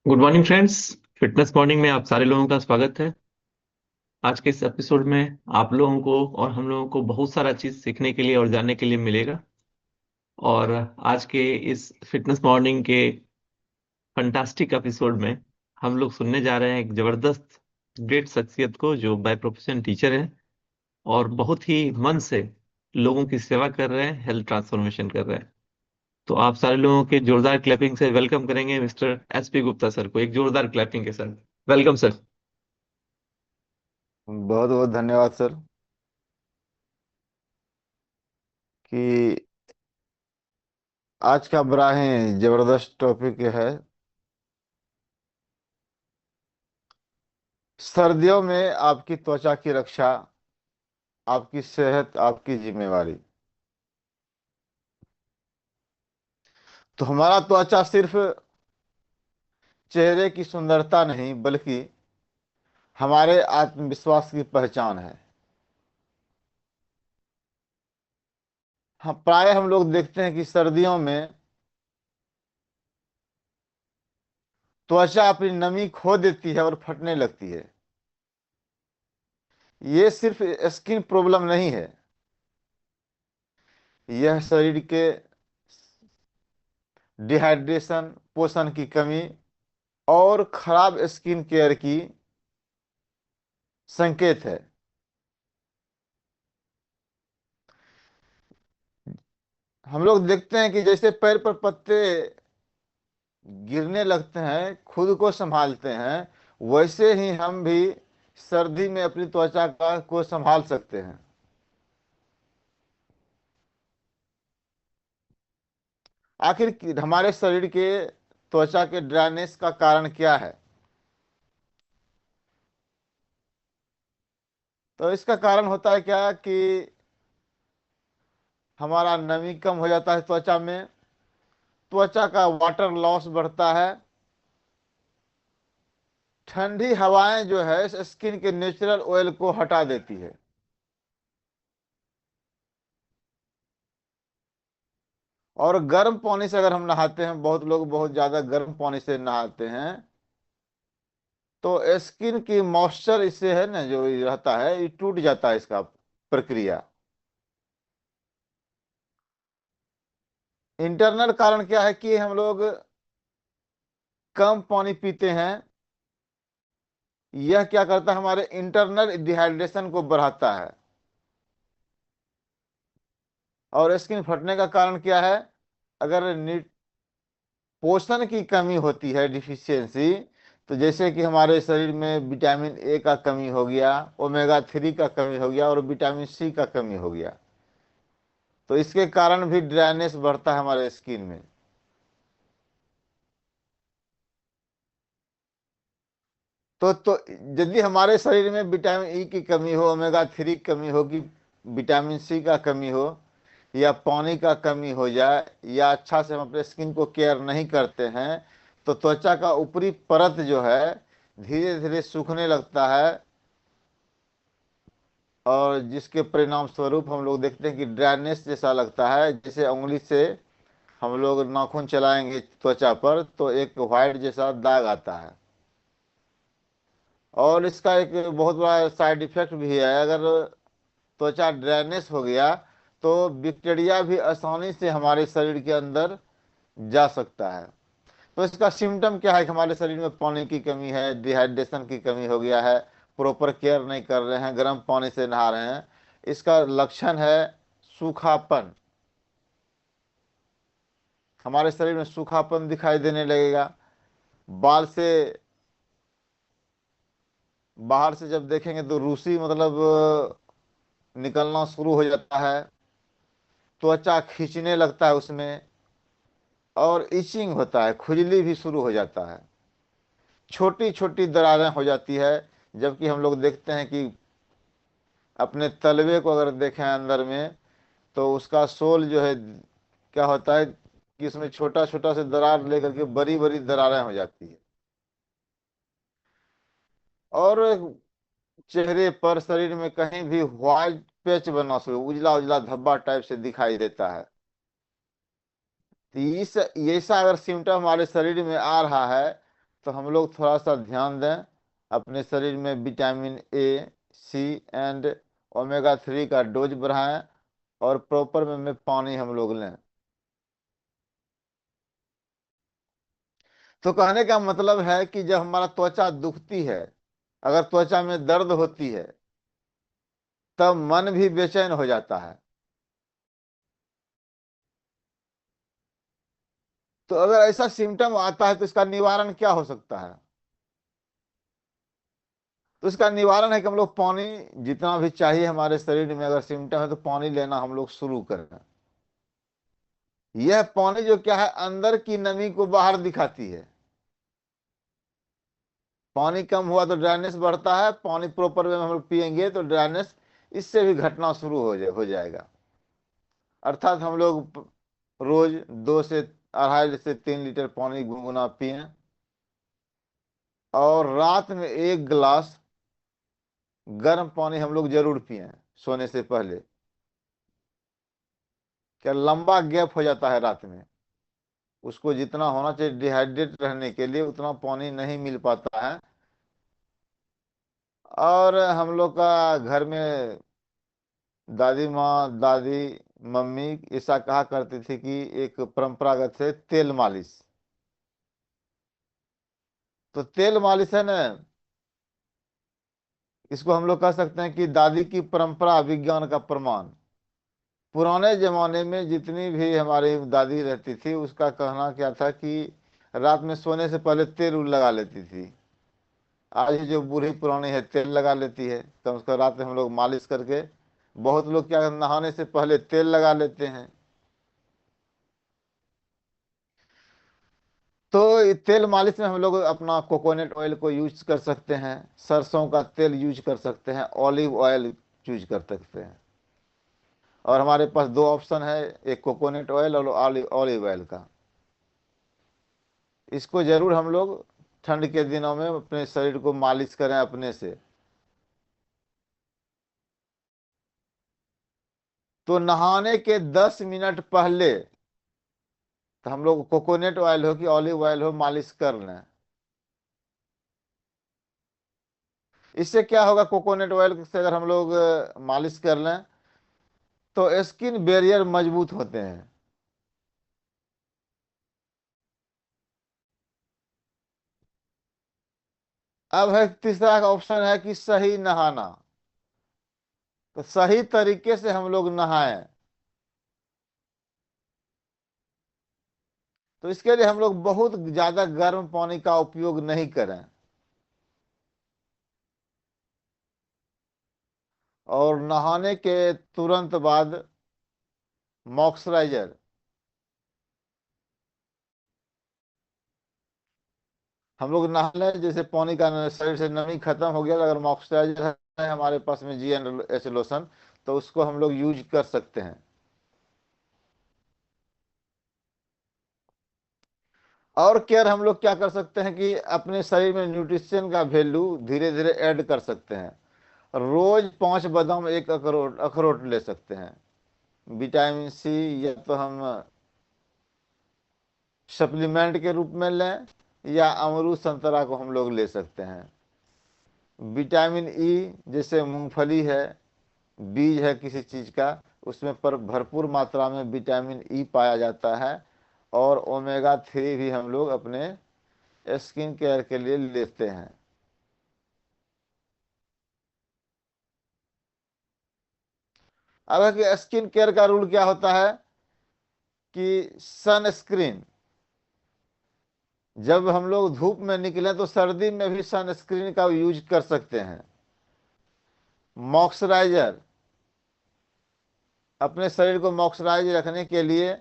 Good morning friends. Fitness morning में आप सारे लोगों का स्वागत है। आज के इस एपिसोड में आप लोगों को और हम लोगों को बहुत सारा चीज सीखने के लिए और जानने के लिए मिलेगा। और आज के इस फिटनेस मॉर्निंग के फंटास्टिक एपिसोड में हम लोग सुनने जा रहे हैं एक जबरदस्त ग्रेट शख्सियत को जो बाय प्रोफेशन टीचर है और बहुत ही मन से लोगों की सेवा कर रहे हैं, हेल्थ ट्रांसफॉर्मेशन कर रहे हैं। तो आप सारे लोगों के जोरदार क्लैपिंग से वेलकम करेंगे मिस्टर SP गुप्ता सर को, एक जोरदार क्लैपिंग के साथ। Welcome sir. बहुत बहुत धन्यवाद सर कि आज का बड़ा ही जबरदस्त टॉपिक है। सर्दियों में आपकी त्वचा की रक्षा, आपकी सेहत आपकी जिम्मेवारी। तो हमारा त्वचा सिर्फ चेहरे की सुंदरता नहीं बल्कि हमारे आत्मविश्वास की पहचान है। हम लोग देखते हैं कि सर्दियों में त्वचा अपनी नमी खो देती है और फटने लगती है। ये सिर्फ स्किन प्रॉब्लम नहीं है, यह शरीर के डिहाइड्रेशन, पोषण की कमी और खराब स्किन केयर की संकेत है। हम लोग देखते हैं कि जैसे पैर पर पत्ते गिरने लगते हैं, खुद को संभालते हैं, वैसे ही हम भी सर्दी में अपनी त्वचा का को संभाल सकते हैं। आखिर हमारे शरीर के त्वचा के ड्राइनेस का कारण क्या है? तो इसका कारण होता है क्या कि हमारा नमी कम हो जाता है त्वचा में, त्वचा का वाटर लॉस बढ़ता है, ठंडी हवाएं जो है स्किन के नेचुरल ऑयल को हटा देती है। और गर्म पानी से अगर हम नहाते हैं, बहुत लोग बहुत ज्यादा गर्म पानी से नहाते हैं, तो स्किन की मॉइस्चर इससे है ना जो ये रहता है, ये टूट जाता है इसका प्रक्रिया। इंटरनल कारण क्या है कि हम लोग कम पानी पीते हैं। यह क्या करता है, हमारे इंटरनल डिहाइड्रेशन को बढ़ाता है। और स्किन फटने का कारण क्या है? अगर पोषण की कमी होती है, डिफिशियंसी, तो जैसे कि हमारे शरीर में विटामिन ए का कमी हो गया, ओमेगा 3 का कमी हो गया और विटामिन सी का कमी हो गया, तो इसके कारण भी ड्राइनेस बढ़ता है हमारे स्किन में। तो यदि हमारे शरीर में विटामिन ई की कमी हो, ओमेगा 3 की कमी होगी, विटामिन सी का कमी हो, या पानी का कमी हो जाए, या अच्छा से हम अपने स्किन को केयर नहीं करते हैं, तो त्वचा का ऊपरी परत जो है धीरे धीरे सूखने लगता है। और जिसके परिणाम स्वरूप हम लोग देखते हैं कि ड्राइनेस जैसा लगता है। जैसे उंगली से हम लोग नाखून चलाएंगे त्वचा पर तो एक व्हाइट जैसा दाग आता है। और इसका एक बहुत बड़ा साइड इफेक्ट भी है। अगर त्वचा ड्राइनेस हो गया तो बैक्टीरिया भी आसानी से हमारे शरीर के अंदर जा सकता है। तो इसका सिम्टम क्या है कि हमारे शरीर में पानी की कमी है, डिहाइड्रेशन की कमी हो गया है, प्रॉपर केयर नहीं कर रहे हैं, गर्म पानी से नहा रहे हैं। इसका लक्षण है सूखापन। हमारे शरीर में सूखापन दिखाई देने लगेगा। बाल से बाहर से जब देखेंगे तो रूसी मतलब निकलना शुरू हो जाता है, त्वचा खींचने लगता है उसमें, और इचिंग होता है, खुजली भी शुरू हो जाता है, छोटी छोटी दरारें हो जाती है। जबकि हम लोग देखते हैं कि अपने तलवे को अगर देखें अंदर में, तो उसका सोल जो है क्या होता है कि इसमें छोटा छोटा से दरार लेकर के बड़ी बड़ी दरारें हो जाती है। और चेहरे पर, शरीर में कहीं भी व्हाइट पैच बनना शुरू, उजला उजला धब्बा टाइप से दिखाई देता है। तो इस ऐसा अगर सिम्टम हमारे शरीर में आ रहा है, तो हम लोग थोड़ा सा ध्यान दें, अपने शरीर में vitamin A, C and omega 3 का डोज बढ़ाएं, और प्रॉपर में पानी हम लोग लें। तो कहने का मतलब है कि जब हमारा त्वचा दुखती है, अगर त्वचा में दर्द होती है, तब मन भी बेचैन हो जाता है। तो अगर ऐसा सिम्टम आता है तो इसका निवारण क्या हो सकता है? तो इसका निवारण है कि हम लोग पानी जितना भी चाहिए हमारे शरीर में, अगर सिम्टम है तो पानी लेना हम लोग शुरू करें। यह पानी जो क्या है, अंदर की नमी को बाहर दिखाती है। पानी कम हुआ तो ड्राइनेस बढ़ता है, पानी प्रॉपर वे में हम लोग पियेंगे तो ड्राइनेस इससे भी घटना शुरू हो जाएगा। अर्थात हम लोग रोज 2 से 2.5 से 3 लीटर पानी गुनगुना पिए, और रात में 1 गिलास गर्म पानी हम लोग जरूर पिए सोने से पहले। क्या लंबा गैप हो जाता है रात में, उसको जितना होना चाहिए डिहाइड्रेट रहने के लिए उतना पानी नहीं मिल पाता है। और हम लोग का घर में दादी माँ, दादी, मम्मी ऐसा कहा करती थी कि एक परंपरागत है तेल मालिश। तो तेल मालिश है ना, इसको हम लोग कह सकते हैं कि दादी की परंपरा विज्ञान का प्रमाण। पुराने जमाने में जितनी भी हमारी दादी रहती थी, उसका कहना क्या था कि रात में सोने से पहले तेल उल लगा लेती थी। आज जो बूढ़ी पुरानी है तेल लगा लेती है, तो उसका रात में हम लोग मालिश करके, बहुत लोग क्या नहाने से पहले तेल लगा लेते हैं। तो ये तेल मालिश में हम लोग अपना कोकोनट ऑयल को यूज कर सकते हैं, सरसों का तेल यूज कर सकते हैं, ऑलिव ऑयल यूज कर सकते हैं। और हमारे पास दो ऑप्शन है, एक कोकोनट ऑयल और ऑलिव ऑलिव ऑयल का। इसको जरूर हम लोग ठंड के दिनों में अपने शरीर को मालिश करें अपने से। तो नहाने के 10 मिनट पहले तो हम लोग कोकोनट ऑयल हो कि ऑलिव ऑयल हो मालिश कर लें। इससे क्या होगा, कोकोनट ऑयल से अगर हम लोग मालिश कर लें तो स्किन बैरियर मजबूत होते हैं। अब है तीसरा ऑप्शन है कि सही नहाना। तो सही तरीके से हम लोग नहाएं, तो इसके लिए हम लोग बहुत ज्यादा गर्म पानी का उपयोग नहीं करें। और नहाने के तुरंत बाद मॉइस्चराइजर, हम लोग नहा लें, जैसे पानी का शरीर से नमी खत्म हो गया, तो अगर मॉइस्चराइजर है हमारे पास में G&S लोशन, तो उसको हम लोग यूज कर सकते हैं। और केयर हम लोग क्या कर सकते हैं कि अपने शरीर में न्यूट्रिशन का वैल्यू धीरे धीरे ऐड कर सकते हैं। रोज 5 बादाम, एक अखरोट अखरोट ले सकते हैं। विटामिन सी या तो हम सप्लीमेंट के रूप में लें, या अमरूद संतरा को हम लोग ले सकते हैं। विटामिन ई, जैसे मूंगफली है, बीज है किसी चीज का, उसमें पर भरपूर मात्रा में विटामिन ई पाया जाता है। और ओमेगा 3 भी हम लोग अपने स्किन केयर के लिए लेते हैं। अब है कि स्किन केयर का रूल क्या होता है कि सनस्क्रीन, जब हम लोग धूप में निकले तो सर्दी में भी सनस्क्रीन का यूज कर सकते हैं। मॉइस्चराइजर, अपने शरीर को मॉइस्चराइज रखने के लिए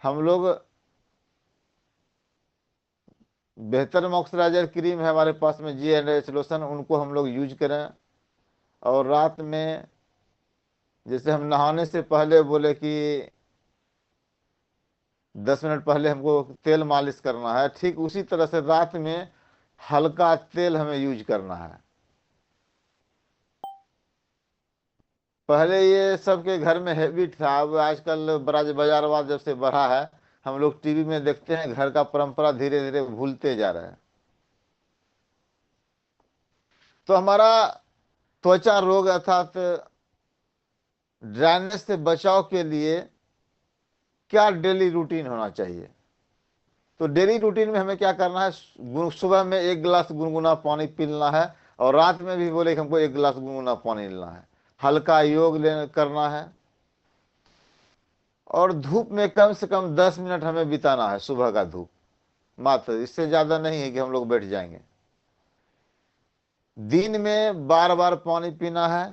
हम लोग बेहतर मॉइस्चराइजर क्रीम है हमारे पास में G&S लोशन, उनको हम लोग यूज करें। और रात में जैसे हम नहाने से पहले बोले कि 10 मिनट पहले हमको तेल मालिश करना है, ठीक उसी तरह से रात में हल्का तेल हमें यूज करना है। पहले ये सबके घर में हैबिट था, अब आजकल बड़ा बाजारवाद जब से बढ़ा है, हम लोग टीवी में देखते हैं, घर का परंपरा धीरे धीरे भूलते जा रहे हैं। तो हमारा त्वचा रोग अर्थात ड्राइनेस से बचाव के लिए क्या डेली रूटीन होना चाहिए? तो डेली रूटीन में हमें क्या करना है? सुबह में 1 गिलास गुनगुना पानी पीना है, और रात में भी बोले कि हमको 1 गिलास गुनगुना पानी लेना है। हल्का योग ले करना है, और धूप में कम से कम 10 मिनट हमें बिताना है, सुबह का धूप मात्र, इससे ज्यादा नहीं है कि हम लोग बैठ जाएंगे। दिन में बार बार पानी पीना है।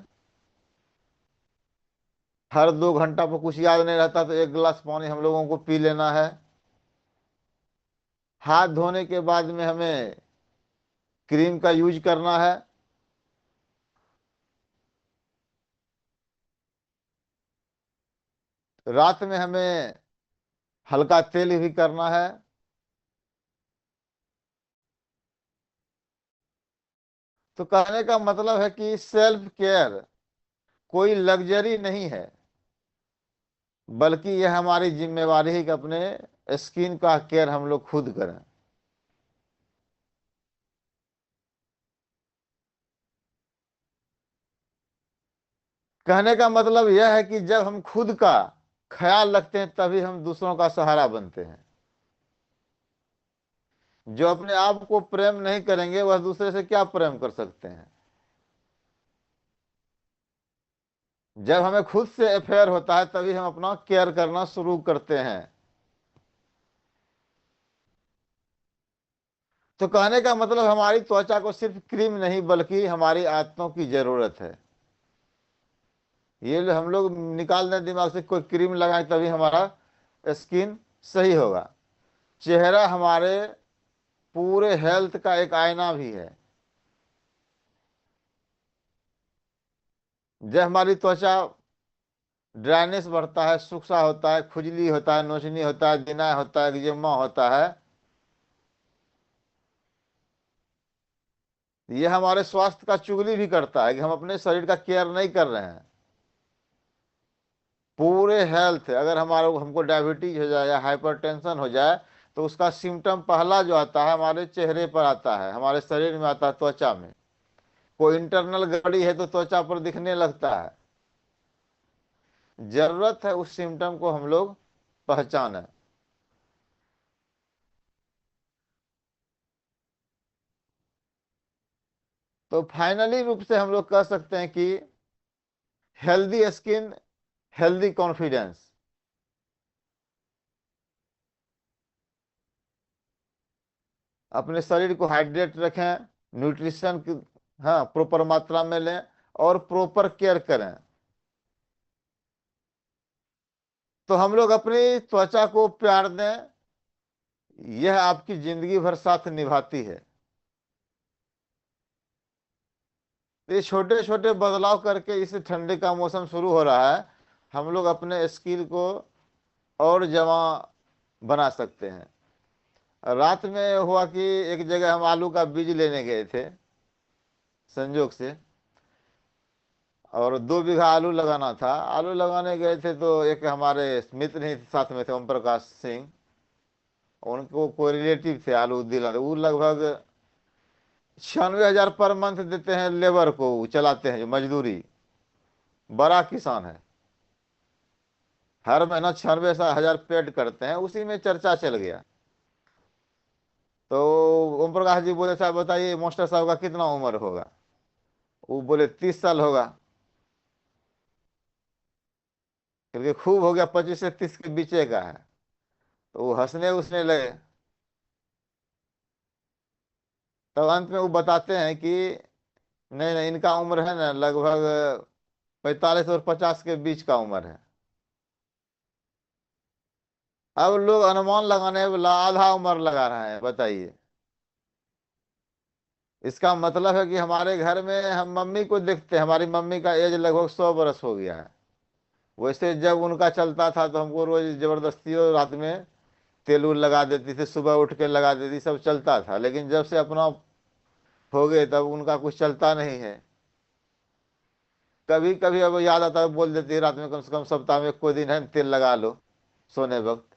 हर 2 घंटा पर कुछ याद नहीं रहता तो 1 गिलास पानी हम लोगों को पी लेना है। हाथ धोने के बाद में हमें क्रीम का यूज करना है। रात में हमें हल्का तेल भी करना है। तो कहने का मतलब है कि सेल्फ केयर कोई लग्जरी नहीं है, बल्कि यह हमारी जिम्मेवारी है कि अपने स्किन का केयर हम लोग खुद करें। कहने का मतलब यह है कि जब हम खुद का ख्याल रखते हैं तभी हम दूसरों का सहारा बनते हैं। जो अपने आप को प्रेम नहीं करेंगे वह दूसरे से क्या प्रेम कर सकते हैं? जब हमें खुद से अफेयर होता है तभी हम अपना केयर करना शुरू करते हैं। तो कहने का मतलब हमारी त्वचा को सिर्फ क्रीम नहीं बल्कि हमारी आदतों की जरूरत है। हम लोग निकाल दें दिमाग से, कोई क्रीम लगाए तभी हमारा स्किन सही होगा। चेहरा हमारे पूरे हेल्थ का एक आईना भी है। जब हमारी त्वचा ड्राइनेस बढ़ता है, सूखा होता है, खुजली होता है, नोचनी होता है, जिनाय होता है, एक्जिमा होता है, ये हमारे स्वास्थ्य का चुगली भी करता है कि हम अपने शरीर का केयर नहीं कर रहे हैं। पूरे हेल्थ, अगर हमारे हमको डायबिटीज हो जाए या हाइपरटेंशन हो जाए तो उसका सिम्टम पहला जो आता है हमारे चेहरे पर आता है, हमारे शरीर में आता है, त्वचा में। कोई इंटरनल गड़बड़ी है तो त्वचा पर दिखने लगता है। जरूरत है उस सिम्टम को हम लोग पहचाने। तो फाइनली रूप से हम लोग कह सकते हैं कि हेल्दी स्किन, हेल्दी कॉन्फिडेंस। अपने शरीर को हाइड्रेट रखें, न्यूट्रिशन की, हाँ, प्रॉपर मात्रा में लें, और प्रॉपर केयर करें। तो हम लोग अपनी त्वचा को प्यार दें, यह आपकी जिंदगी भर साथ निभाती है। तो ये छोटे छोटे बदलाव करके इस ठंडे का मौसम शुरू हो रहा है, हम लोग अपने स्किल को और जमा बना सकते हैं। रात में हुआ कि एक जगह हम आलू का बीज लेने गए थे संजोग से, और 2 बीघा आलू लगाना था। आलू लगाने गए थे तो एक हमारे मित्र ही साथ में थे, ओम प्रकाश सिंह। उनको कोई रिलेटिव थे आलू दिलाते, वो लगभग 96,000 पर मंथ देते हैं लेबर को, वो चलाते हैं जो मजदूरी। बड़ा किसान है, हर महीना 96,000 पेड करते हैं, उसी में चर्चा चल गया। तो ओम प्रकाश जी बोले, साहब बताइए मास्टर साहब का कितना उम्र होगा? वो बोले 30 साल होगा। क्योंकि खूब हो गया, 25 से 30 के बीचे का है। तो वो हंसने उसने लगे। तब अंत में वो बताते हैं कि नहीं नहीं, इनका उम्र है ना लगभग 45 और 50 के बीच का उम्र है। अब लोग अनुमान लगाने वाला आधा उम्र लगा रहे हैं, बताइए। इसका मतलब है कि हमारे घर में हम मम्मी को देखते हैं, हमारी मम्मी का एज लगभग 100 बरस हो गया है। वैसे जब उनका चलता था तो हमको रोज जबरदस्ती और रात में तेल उल लगा देती थी, सुबह उठ के लगा देती, सब चलता था। लेकिन जब से अपना हो गए तब उनका कुछ चलता नहीं है। कभी कभी अब याद आता है, बोल देती है रात में, कम से कम सप्ताह में कोई दिन है तेल लगा लो सोने वक्त।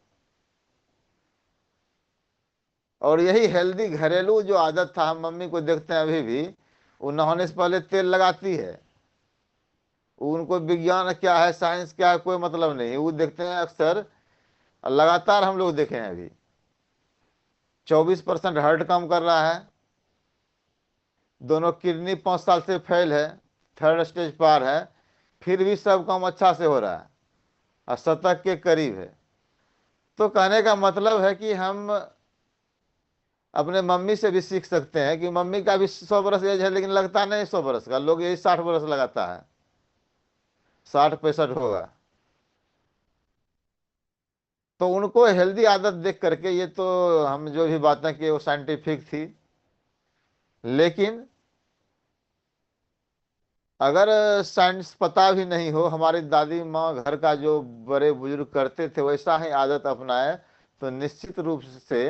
और यही हेल्दी घरेलू जो आदत था, हम मम्मी को देखते हैं अभी भी, वो नहाने से पहले तेल लगाती है। उनको विज्ञान क्या है, साइंस क्या है, कोई मतलब नहीं, वो देखते हैं अक्सर। लगातार हम लोग देखे हैं अभी 24% हार्ट कम कर रहा है। दोनों किडनी 5 साल से फेल है, थर्ड स्टेज पार है, फिर भी सब काम अच्छा से हो रहा है और शतक के करीब है। तो कहने का मतलब है कि हम अपने मम्मी से भी सीख सकते हैं कि मम्मी का भी 100 बरस एज है, लेकिन लगता नहीं 100 बरस का, लोग यही 60 बरस लगाता है, 60 65 होगा। तो उनको हेल्दी आदत देख करके, ये तो हम जो भी बातें की वो साइंटिफिक थी, लेकिन अगर साइंस पता भी नहीं हो, हमारी दादी माँ घर का जो बड़े बुजुर्ग करते थे वैसा ही आदत अपनाए, तो निश्चित रूप से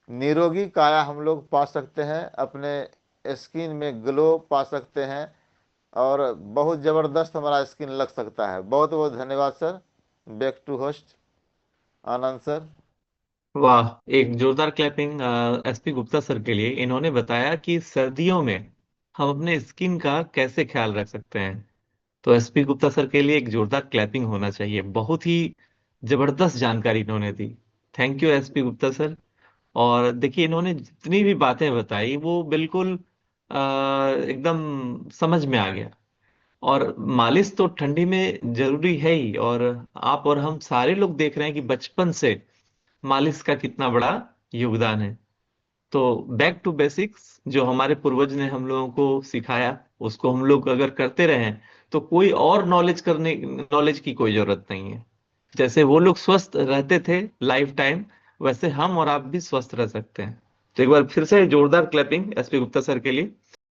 निरोगी काया हम लोग पा सकते हैं, अपने स्किन में ग्लो पा सकते हैं, और बहुत ज़बरदस्त हमारा स्किन लग सकता है। बहुत बहुत धन्यवाद sir. Back to host Anand sir. वाह, एक जोरदार क्लैपिंग एसपी गुप्ता सर के लिए। इन्होंने बताया कि सर्दियों में हम अपने स्किन का कैसे ख्याल रख सकते हैं। तो एसपी गुप्ता सर के लिए एक जोरदार क्लैपिंग होना चाहिए। बहुत ही जबरदस्त जानकारी इन्होंने दी। Thank you SP Gupta sir. और देखिए, इन्होंने जितनी भी बातें बताई वो बिल्कुल एकदम समझ में आ गया। और मालिश तो ठंडी में जरूरी है ही, और आप और हम सारे लोग देख रहे हैं कि बचपन से मालिश का कितना बड़ा योगदान है। तो बैक टू बेसिक्स, जो हमारे पूर्वज ने हम लोगों को सिखाया, उसको हम लोग अगर करते रहें तो कोई और नॉलेज की कोई जरूरत नहीं है। जैसे वो लोग स्वस्थ रहते थे लाइफ टाइम, वैसे हम और आप भी स्वस्थ रह सकते हैं। तो एक बार फिर से जोरदार क्लैपिंग एसपी गुप्ता सर के लिए।